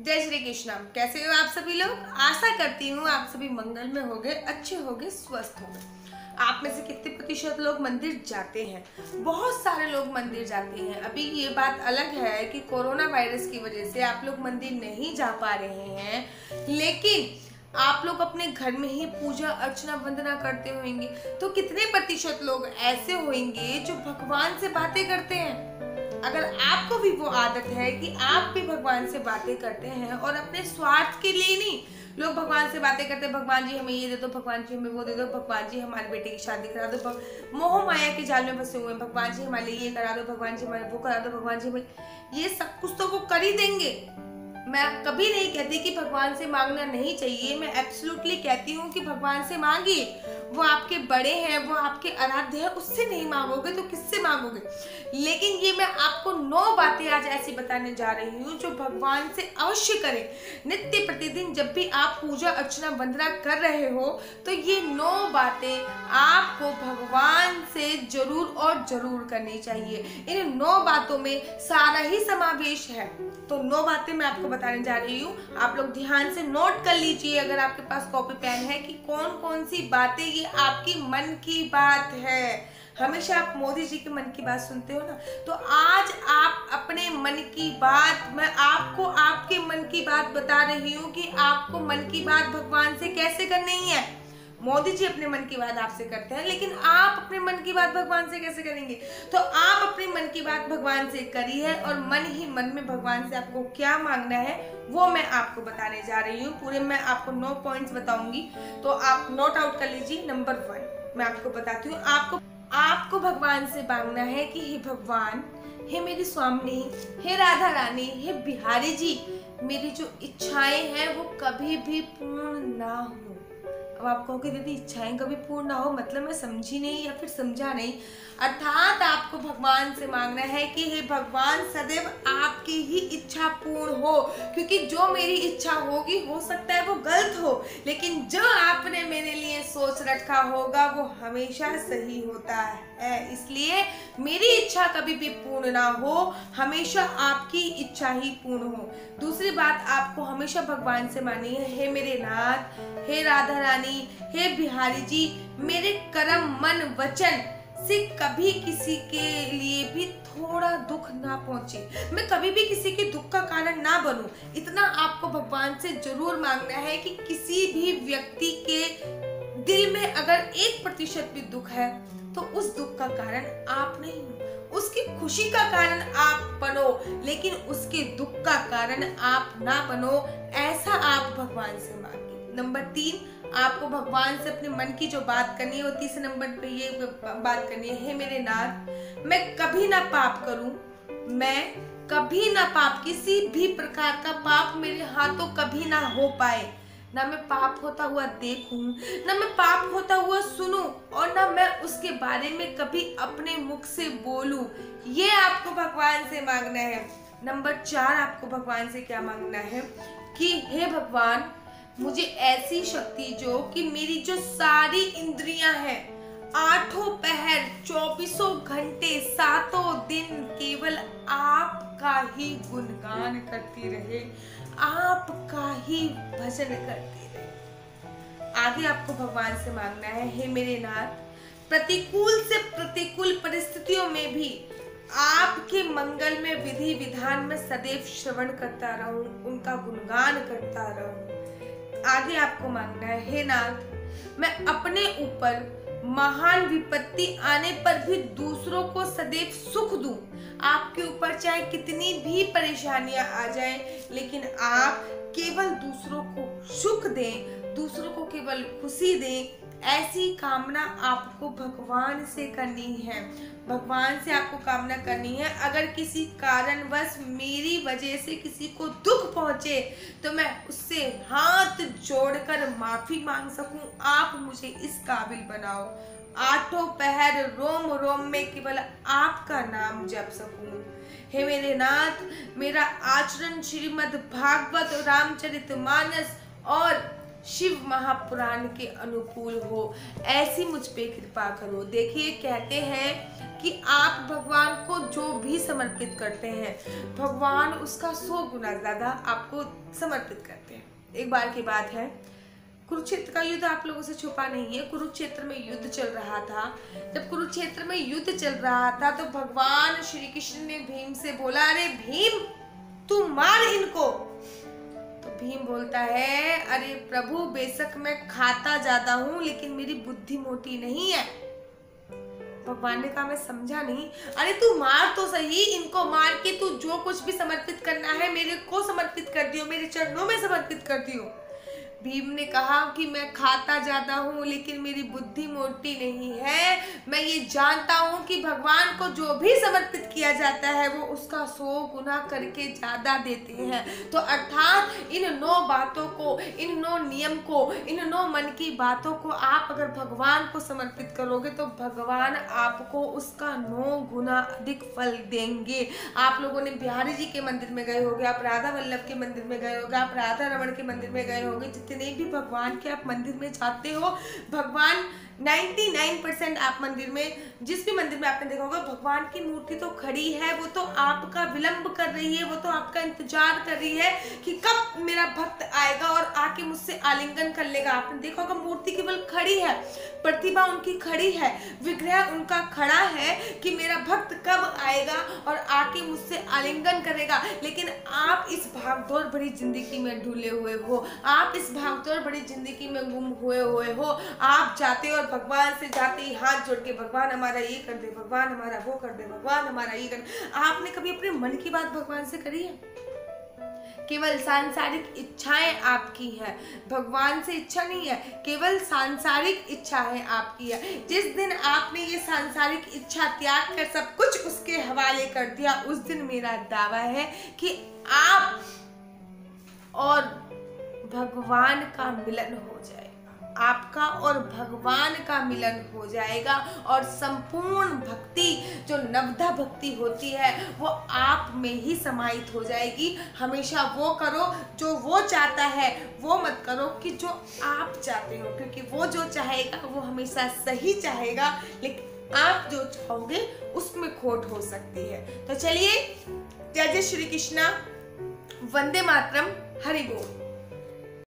जय श्री कृष्ण। कैसे हो आप सभी लोग? आशा करती हूँ आप सभी मंगल में होंगे, अच्छे होंगे, स्वस्थ होंगे। आप में से कितने प्रतिशत लोग मंदिर जाते हैं? बहुत सारे लोग मंदिर जाते हैं। अभी ये बात अलग है कि कोरोना वायरस की वजह से आप लोग मंदिर नहीं जा पा रहे हैं, लेकिन आप लोग अपने घर में ही पूजा अर्चना वंदना करते होंगे। तो कितने प्रतिशत लोग ऐसे होंगे जो भगवान से बातें करते हैं? अगर आपको भी वो आदत है कि आप भी भगवान से बातें करते हैं और अपने स्वार्थ के लिए नहीं, लोग भगवान से बातें करते हैं, भगवान जी हमें ये दे दो, भगवान जी हमें वो दे दो, भगवान जी हमारे बेटे की शादी करा दो, मोह माया के जाल में फंसे हुए हैं, भगवान जी हमारे लिए ये करा दो, भगवान जी हमारे वो करा दो, भगवान जी हमें ये सब कुछ तो वो कर ही देंगे। मैं कभी नहीं कहती कि भगवान से मांगना नहीं चाहिए, मैं एब्सोल्युटली कहती हूँ कि भगवान से मांगिए। वो आपके बड़े हैं, वो आपके आराध्य हैं, उससे नहीं मांगोगे तो किससे मांगोगे? लेकिन ये मैं आपको 9 बातें आज ऐसी बताने जा रही हूँ जो भगवान से अवश्य करें। नित्य प्रतिदिन जब भी आप पूजा अर्चना वंदना कर रहे हो तो ये 9 बातें आपको भगवान से जरूर और जरूर करनी चाहिए। इन 9 बातों में सारा ही समावेश है। तो 9 बातें मैं आपको बताने जा रही हूँ। आप लोग ध्यान से नोट कर लीजिए अगर आपके पास कॉपी पेन है कि कौन कौन सी बातें ये आपकी मन की बात है। हमेशा आप मोदी जी के मन की बात सुनते हो ना, तो आज आप अपने मन की बात, मैं आपको आपके मन की बात बता रही हूँ कि आपको मन की बात भगवान से कैसे करनी है। मोदी जी अपने मन की बात आपसे करते हैं, लेकिन आप अपने मन की बात भगवान से कैसे करेंगे? तो आप अपने मन की बात भगवान से करिए और मन ही मन में भगवान से आपको क्या मांगना है वो मैं आपको बताने जा रही हूँ। पूरे मैं आपको 9 पॉइंट्स बताऊंगी, तो आप नोट आउट कर लीजिए। नंबर 1 मैं आपको बताती हूँ। आपको भगवान से मांगना है कि हे भगवान, हे मेरी स्वामी, हे राधा रानी, हे बिहारी जी, मेरी जो इच्छाएं हैं वो कभी भी पूर्ण ना हो। अब आप कहोगे दीदी इच्छाएं कभी पूर्ण ना हो मतलब मैं समझी नहीं या फिर समझा नहीं। अर्थात आपको भगवान से मांगना है कि हे भगवान, सदैव आपकी ही इच्छा पूर्ण हो, क्योंकि जो मेरी इच्छा होगी हो सकता है वो गलत हो, लेकिन जो आपने मेरे लिए सोच रखा होगा वो हमेशा सही होता है। इसलिए मेरी इच्छा कभी भी पूर्ण ना हो, हमेशा आपकी इच्छा ही पूर्ण हो। दूसरी बात आपको हमेशा भगवान से मांगनी है, हे मेरे नाथ, हे राधा रानी, हे बिहारी जी, मेरे कर्म मन वचन से कभी किसी के लिए भी थोड़ा दुख ना पहुंचे, मैं कभी भी किसी के दुख का कारण ना बनूं। इतना आपको भगवान से जरूर मांगना है कि किसी भी व्यक्ति के दिल में अगर 1% भी दुख है तो उस दुख का कारण आप नहीं हो, उसकी खुशी का कारण आप बनो, लेकिन उसके दुख का कारण आप ना बनो। ऐसा आप भगवान से मांगे। नंबर 3 आपको भगवान से अपने मन की जो बात करनी है वो तीसरे नंबर पे ये बात करनी है, हे मेरे नाथ, मैं कभी ना पाप करूं, मैं कभी ना पाप, किसी भी प्रकार का पाप मेरे हाथों कभी ना हो पाए, ना मैं पाप होता हुआ देखूं, ना मैं पाप होता हुआ सुनूं, और ना मैं उसके बारे में कभी अपने मुख से बोलूं। ये आपको भगवान से मांगना है। नंबर 4 आपको भगवान से क्या मांगना है कि हे भगवान, मुझे ऐसी शक्ति जो कि मेरी जो सारी इंद्रियां हैं 8 पहर 24 घंटे 7 दिन केवल आपका ही गुणगान करती रहे, आपका ही भजन करती रहे। आगे आपको भगवान से मांगना है, हे मेरे नाथ, प्रतिकूल से प्रतिकूल परिस्थितियों में भी आपके मंगल में विधि विधान में सदैव श्रवण करता रहूं, उनका गुणगान करता रहूं। आगे आपको मांगना है, हे नाथ, मैं अपने ऊपर महान विपत्ति आने पर भी दूसरों को सदैव सुख दूं। आपके ऊपर चाहे कितनी भी परेशानियां आ जाएं, लेकिन आप केवल दूसरों को सुख दें, दूसरों को केवल खुशी दें। ऐसी कामना आपको भगवान से करनी है। भगवान से आपको कामना करनी है, अगर किसी कारणवश मेरी वजह से किसी को दुख पहुंचे तो मैं उससे हाथ जोड़कर माफी मांग सकूं, आप मुझे इस काबिल बनाओ। 8 पहर रोम रोम में केवल आपका नाम जप सकूं। हे मेरे नाथ, मेरा आचरण श्रीमद् भागवत रामचरितमानस और शिव महापुराण के अनुकूल हो, ऐसी मुझ पे कृपा करो। देखिए, कहते हैं कि आप भगवान को जो भी समर्पित करते हैं, भगवान उसका 100 गुना ज्यादा आपको समर्पित करते हैं। एक बार की बात है, कुरुक्षेत्र का युद्ध आप लोगों से छुपा नहीं है, कुरुक्षेत्र में युद्ध चल रहा था। जब कुरुक्षेत्र में युद्ध चल रहा था तो भगवान श्री कृष्ण ने भीम से बोला, अरे भीम तू मार इनको। तो भीम बोलता है, अरे प्रभु बेशक मैं खाता ज्यादा हूं लेकिन मेरी बुद्धि मोटी नहीं है। भगवान ने कहा, मैं समझा नहीं। अरे तू मार तो सही, इनको मार के तू जो कुछ भी समर्पित करना है मेरे को समर्पित कर दियो, मेरे चरणों में समर्पित कर दियो। भीम ने कहा कि मैं खाता ज्यादा हूँ लेकिन मेरी बुद्धि मोटी नहीं है। मैं ये जानता हूँ कि भगवान को जो भी समर्पित किया जाता है वो उसका 100 गुना करके ज्यादा देते हैं। तो अर्थात इन 9 बातों को, इन 9 नियम को, इन 9 मन की बातों को आप अगर भगवान को समर्पित करोगे तो भगवान आपको उसका 9 गुना अधिक फल देंगे। आप लोगों ने बिहारी जी के मंदिर में गए होगे, आप राधा वल्लभ के मंदिर में गए होगे, आप राधा रमण के मंदिर में गए होगे, जितने भी भगवान के आप मंदिर में जाते हो, भगवान 99% आप मंदिर में, जिस भी मंदिर में आपने देखा होगा, भगवान की मूर्ति तो खड़ी है, वो तो आपका विलंब कर रही है, वो तो आपका इंतजार कर रही है कि कब मेरा भक्त आएगा और आके मुझसे आलिंगन कर लेगा। आपने देखा होगा मूर्ति केवल खड़ी है, प्रतिभा उनकी खड़ी है, विग्रह उनका खड़ा है कि मेरा भक्त कब आएगा और आके मुझसे आलिंगन करेगा। लेकिन आप इस भागदौड़ भरी जिंदगी में ढूले हुए हो, आप इस भागदौड़ भरी जिंदगी में गुम हुए हो। आप जाते हो और भगवान से जाते ही हाथ जोड़ के, भगवान हमारा ये कर दे, भगवान हमारा वो कर दे, भगवान हमारा ये कर दे। आपने कभी अपने मन की बात भगवान से करी है? केवल सांसारिक इच्छाएं आपकी है, भगवान से इच्छा नहीं है, केवल सांसारिक इच्छा है आपकी है। जिस दिन आपने ये सांसारिक इच्छा त्याग कर सब कुछ उसके हवाले कर दिया, उस दिन मेरा दावा है कि आप और भगवान का मिलन हो जाएगा, आपका और भगवान का मिलन हो जाएगा और संपूर्ण भक्ति जो नवधा भक्ति होती है वो आप में ही समाहित हो जाएगी। हमेशा वो करो जो वो चाहता है, वो मत करो कि जो आप चाहते हो, क्योंकि वो जो चाहेगा वो हमेशा सही चाहेगा, लेकिन आप जो चाहोगे उसमें खोट हो सकती है। तो चलिए, जय जय श्री कृष्णा, वंदे मातरम, हरि बोल।